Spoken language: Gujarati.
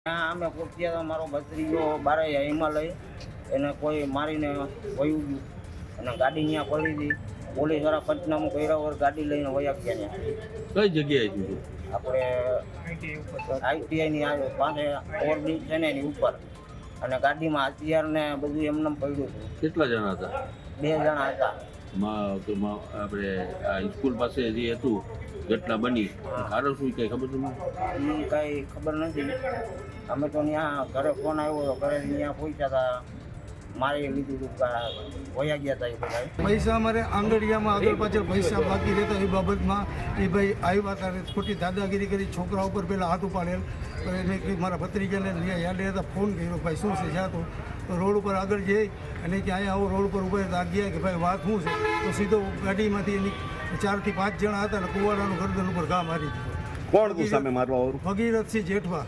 અમે પૂછ્યા તો મારો ભત્રીજો બારે હિમાલય એને કોઈ મારીને વયું ગયું અને ગાડી ત્યાં પડી હતી. પોલીસવાળા પંચનામું કર્યા વગર ગાડી લઈને વયા ગયા. કઈ જગ્યાએ થયું? આપણે આઈટીઆઈની પાસે ઓવરબ્રિજ છે ને એની ઉપર, અને ગાડીમાં હથિયાર ને બધું એમને પડ્યું હતું. કેટલા જણા હતા? 2 જણા હતા. આપણે આ સ્કૂલ પાસે જે હતું ઘટના બની, કારણ શું કઈ ખબર તમને? એ કાંઈ ખબર નથી. અમે તો ત્યાં ઘરે ફોન આવ્યો હતો, ઘરે ત્યાં પહોંચ્યા હતા, મારી લીધું હતું, વયા ગયા હતા એ બધા. પૈસા અમારે આંગળીયામાં આગળ પાછળ પૈસા બાકી રહેતા એ બાબતમાં એ ભાઈ આવ્યા હતા ને ખોટી દાદાગીરી કરી, છોકરા ઉપર પહેલાં હાથ ઉપાડેલ. તો એને મારા ભત્રીજાને ત્યાં યાદ હતા, ફોન કર્યો, ભાઈ શું છે જ્યાં તો રોડ ઉપર આગળ જઈ અને કે અહીંયા આવો રોડ ઉપર ઉભા હતા ગયા કે ભાઈ વાત શું છે, તો સીધો ગાડીમાંથી એની 4 થી 5 જણા હતા ને કુવાડાનું ગરદન ઉપર ઘા મારી દીધો. કોણ સામે મારવા વાળું? ભગીરથસિંહ જેઠવા.